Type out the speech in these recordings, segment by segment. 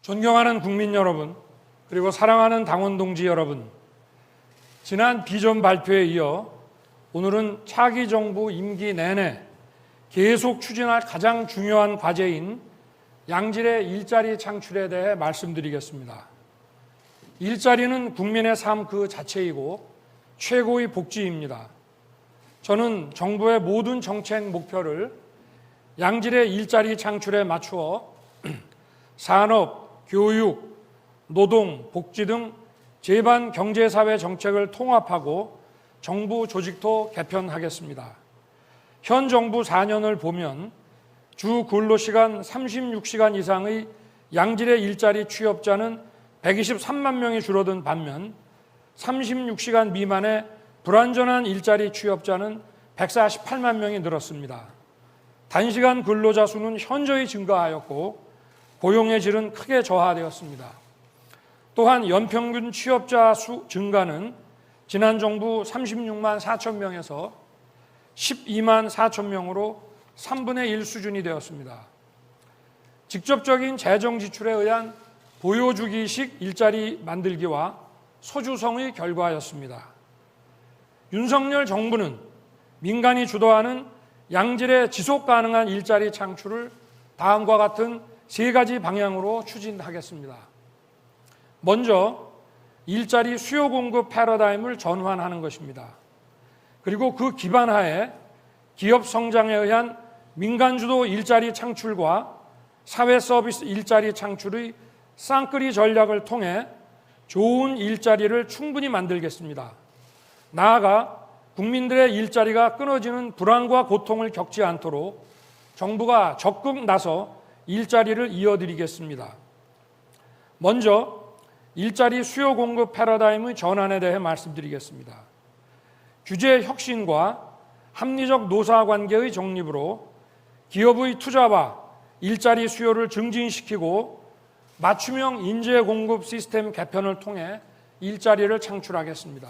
존경하는 국민 여러분, 그리고 사랑하는 당원 동지 여러분, 지난 비전 발표에 이어 오늘은 차기 정부 임기 내내 계속 추진할 가장 중요한 과제인 양질의 일자리 창출에 대해 말씀드리겠습니다. 일자리는 국민의 삶 그 자체이고 최고의 복지입니다. 저는 정부의 모든 정책 목표를 양질의 일자리 창출에 맞추어 산업, 교육, 노동, 복지 등 제반 경제사회 정책을 통합하고 정부 조직도 개편하겠습니다. 현 정부 4년을 보면 주 근로시간 36시간 이상의 양질의 일자리 취업자는 123만 명이 줄어든 반면 36시간 미만의 불완전한 일자리 취업자는 148만 명이 늘었습니다. 단시간 근로자 수는 현저히 증가하였고 고용의 질은 크게 저하되었습니다. 또한 연평균 취업자 수 증가는 지난 정부 36만 4천 명에서 12만 4천 명으로 3분의 1 수준이 되었습니다. 직접적인 재정 지출에 의한 보여주기식 일자리 만들기와 소주성의 결과였습니다. 윤석열 정부는 민간이 주도하는 양질의 지속 가능한 일자리 창출을 다음과 같은 세 가지 방향으로 추진하겠습니다. 먼저 일자리 수요 공급 패러다임을 전환하는 것입니다. 그리고 그 기반 하에 기업 성장에 의한 민간 주도 일자리 창출과 사회 서비스 일자리 창출의 쌍끌이 전략을 통해 좋은 일자리를 충분히 만들겠습니다. 나아가 국민들의 일자리가 끊어지는 불안과 고통을 겪지 않도록 정부가 적극 나서 일자리를 이어드리겠습니다. 먼저 일자리 수요 공급 패러다임의 전환에 대해 말씀드리겠습니다. 규제 혁신과 합리적 노사관계의 정립으로 기업의 투자와 일자리 수요를 증진시키고 맞춤형 인재 공급 시스템 개편을 통해 일자리를 창출하겠습니다.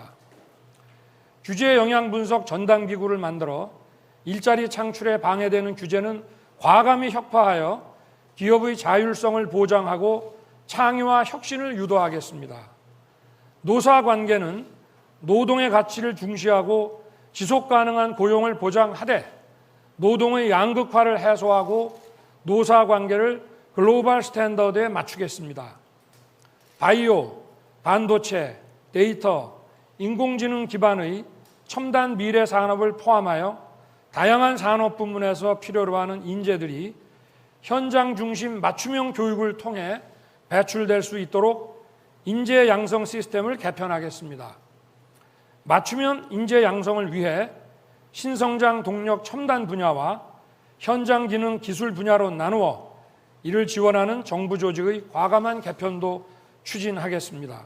규제 영향 분석 전담 기구를 만들어 일자리 창출에 방해되는 규제는 과감히 혁파하여 기업의 자율성을 보장하고 창의와 혁신을 유도하겠습니다. 노사관계는 노동의 가치를 중시하고 지속가능한 고용을 보장하되 노동의 양극화를 해소하고 노사관계를 글로벌 스탠더드에 맞추겠습니다. 바이오, 반도체, 데이터, 인공지능 기반의 첨단 미래 산업을 포함하여 다양한 산업 부문에서 필요로 하는 인재들이 현장 중심 맞춤형 교육을 통해 배출될 수 있도록 인재 양성 시스템을 개편하겠습니다. 맞춤형 인재 양성을 위해 신성장 동력 첨단 분야와 현장 기능 기술 분야로 나누어 이를 지원하는 정부 조직의 과감한 개편도 추진하겠습니다.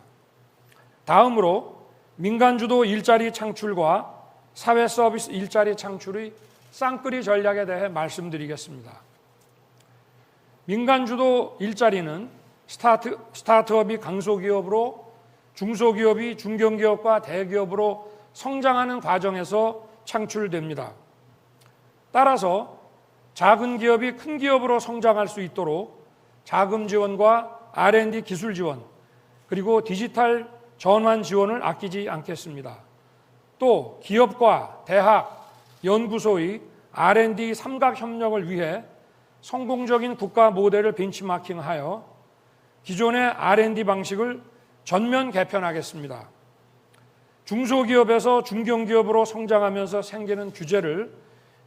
다음으로 민간 주도 일자리 창출과 사회 서비스 일자리 창출의 쌍끌이 전략에 대해 말씀드리겠습니다. 민간 주도 일자리는 스타트업이 강소기업으로 중소기업이 중견기업과 대기업으로 성장하는 과정에서 창출됩니다. 따라서 작은 기업이 큰 기업으로 성장할 수 있도록 자금 지원과 R&D 기술 지원, 그리고 디지털 전환 지원을 아끼지 않겠습니다. 또 기업과 대학, 연구소의 R&D 삼각 협력을 위해 성공적인 국가 모델을 벤치마킹하여 기존의 R&D 방식을 전면 개편하겠습니다. 중소기업에서 중견기업으로 성장하면서 생기는 규제를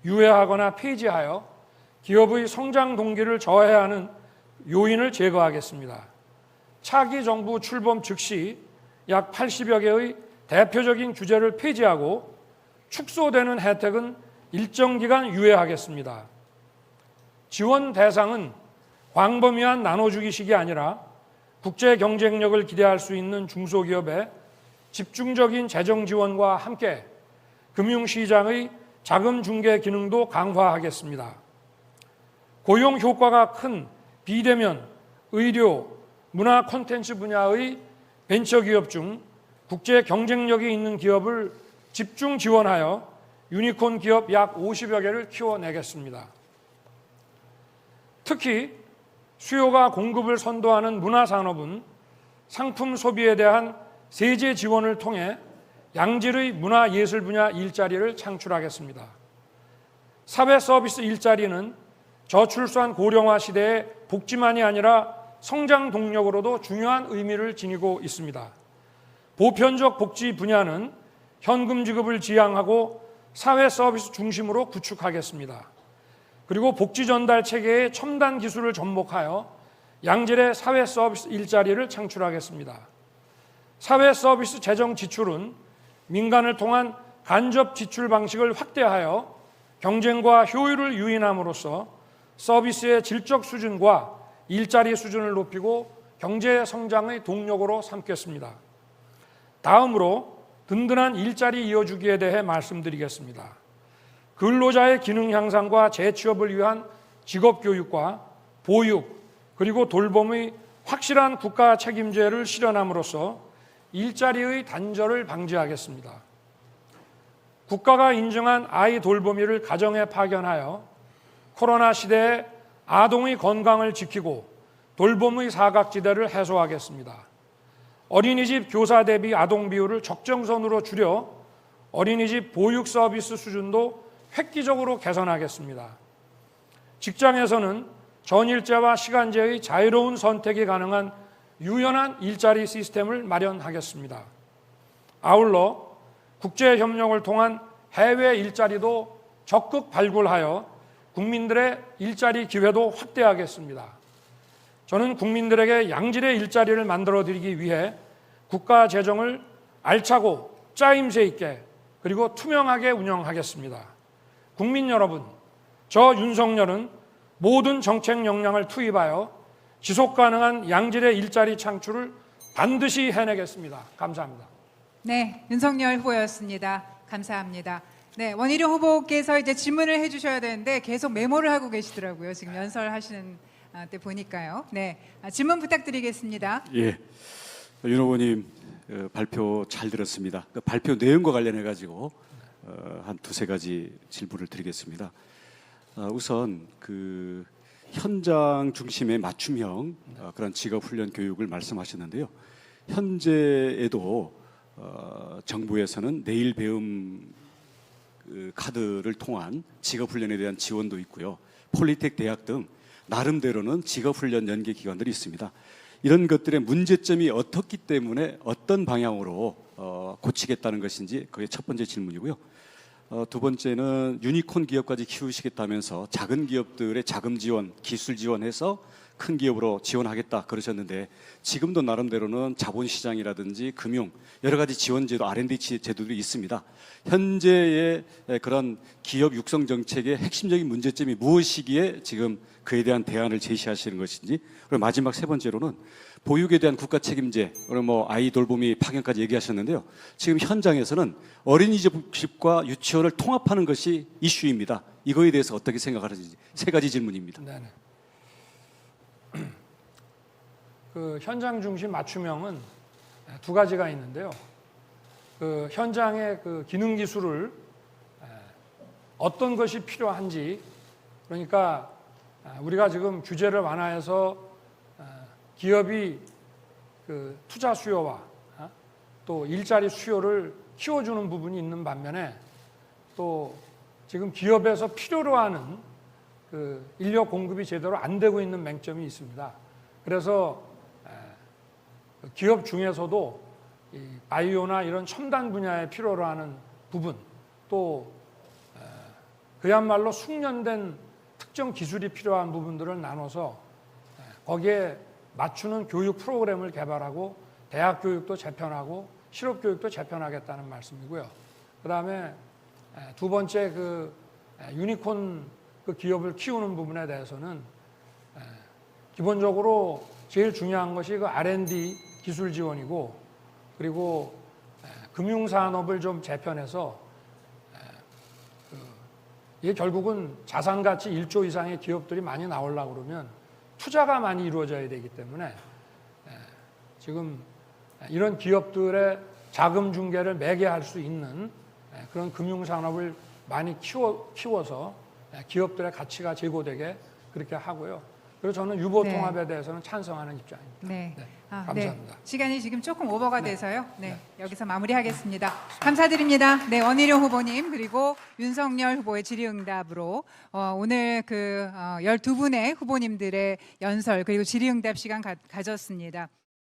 유예하거나 폐지하여 기업의 성장 동기를 저해하는 하는 요인을 제거하겠습니다. 차기 정부 출범 즉시 약 80여 개의 대표적인 규제를 폐지하고 축소되는 혜택은 일정 기간 유예하겠습니다. 지원 대상은 광범위한 나눠주기식이 아니라 국제 경쟁력을 기대할 수 있는 중소기업에 집중적인 재정 지원과 함께 금융시장의 자금 중개 기능도 강화하겠습니다. 고용 효과가 큰 비대면, 의료, 문화 콘텐츠 분야의 벤처기업 중 국제 경쟁력이 있는 기업을 집중 지원하여 유니콘 기업 약 50여 개를 키워내겠습니다. 특히 수요가 공급을 선도하는 문화산업은 상품 소비에 대한 세제 지원을 통해 양질의 문화예술 분야 일자리를 창출하겠습니다. 사회 서비스 일자리는 저출산 고령화 시대의 복지만이 아니라 성장 동력으로도 중요한 의미를 지니고 있습니다. 보편적 복지 분야는 현금 지급을 지향하고 사회 서비스 중심으로 구축하겠습니다. 그리고 복지 전달 체계의 첨단 기술을 접목하여 양질의 사회 서비스 일자리를 창출하겠습니다. 사회 서비스 재정 지출은 민간을 통한 간접 지출 방식을 확대하여 경쟁과 효율을 유인함으로써 서비스의 질적 수준과 일자리 수준을 높이고 경제 성장의 동력으로 삼겠습니다. 다음으로 든든한 일자리 이어주기에 대해 말씀드리겠습니다. 근로자의 기능 향상과 재취업을 위한 직업교육과 보육 그리고 돌봄의 확실한 국가 책임제를 실현함으로써 일자리의 단절을 방지하겠습니다. 국가가 인정한 아이 돌보미를 가정에 파견하여 코로나 시대에 아동의 건강을 지키고 돌봄의 사각지대를 해소하겠습니다. 어린이집 교사 대비 아동 비율을 적정선으로 줄여 어린이집 보육 서비스 수준도 획기적으로 개선하겠습니다. 직장에서는 전일제와 시간제의 자유로운 선택이 가능한 유연한 일자리 시스템을 마련하겠습니다. 아울러 국제협력을 통한 해외 일자리도 적극 발굴하여 국민들의 일자리 기회도 확대하겠습니다. 저는 국민들에게 양질의 일자리를 만들어드리기 위해 국가 재정을 알차고 짜임새 있게 그리고 투명하게 운영하겠습니다. 국민 여러분, 저 윤석열은 모든 정책 역량을 투입하여 지속가능한 양질의 일자리 창출을 반드시 해내겠습니다. 감사합니다. 네, 윤석열 후보였습니다. 감사합니다. 네, 원희룡 후보께서 이제 질문을 해주셔야 되는데 계속 메모를 하고 계시더라고요. 지금 연설하시는 때 보니까요. 네, 질문 부탁드리겠습니다. 예, 윤 후보님 발표 잘 들었습니다. 그 발표 내용과 관련해 가지고 한 두세 가지 질문을 드리겠습니다. 우선 그 현장 중심의 맞춤형 그런 직업훈련 교육을 말씀하셨는데요. 현재에도 정부에서는 내일 배움 카드를 통한 직업훈련에 대한 지원도 있고요. 폴리텍 대학 등 나름대로는 직업훈련 연계 기관들이 있습니다. 이런 것들의 문제점이 어떻기 때문에 어떤 방향으로 고치겠다는 것인지 그게 첫 번째 질문이고요. 두 번째는 유니콘 기업까지 키우시겠다면서 작은 기업들의 자금 지원, 기술 지원해서 큰 기업으로 지원하겠다 그러셨는데 지금도 나름대로는 자본시장이라든지 금융 여러 가지 지원 제도, R&D 제도들이 있습니다. 현재의 그런 기업 육성 정책의 핵심적인 문제점이 무엇이기에 지금 그에 대한 대안을 제시하시는 것인지, 그리고 마지막 세 번째로는 보육에 대한 국가 책임제, 그리고 뭐 아이 돌보미 파견까지 얘기하셨는데요. 지금 현장에서는 어린이집과 유치원을 통합하는 것이 이슈입니다. 이거에 대해서 어떻게 생각하는지 세 가지 질문입니다. 네네. 그 현장 중심 맞춤형은 두 가지가 있는데요. 그 현장의 그 기능 기술을 어떤 것이 필요한지, 그러니까 우리가 지금 규제를 완화해서 기업이 그 투자 수요와 또 일자리 수요를 키워주는 부분이 있는 반면에 또 지금 기업에서 필요로 하는 그 인력 공급이 제대로 안 되고 있는 맹점이 있습니다. 그래서 기업 중에서도 이 바이오나 이런 첨단 분야에 필요로 하는 부분, 또 그야말로 숙련된 특정 기술이 필요한 부분들을 나눠서 거기에 맞추는 교육 프로그램을 개발하고 대학 교육도 재편하고 실업 교육도 재편하겠다는 말씀이고요. 그다음에 두 번째 그 유니콘 그 기업을 키우는 부분에 대해서는 기본적으로 제일 중요한 것이 그 R&D 기술 지원이고, 그리고 금융산업을 좀 재편해서 이게 결국은 자산 가치 1조 이상의 기업들이 많이 나오려고 그러면 투자가 많이 이루어져야 되기 때문에 지금 이런 기업들의 자금 중개를 매개할 수 있는 그런 금융산업을 많이 키워서 기업들의 가치가 제고되게 그렇게 하고요. 그래서 저는 유보 네. 통합에 대해서는 찬성하는 입장입니다. 네. 네. 아, 감사합니다. 네. 시간이 지금 조금 오버가 돼서요. 네. 여기서 마무리하겠습니다. 감사드립니다. 네, 원희룡 후보님 그리고 윤석열 후보의 질의응답으로 오늘 그 12분의 후보님들의 연설 그리고 질의응답 시간 가졌습니다.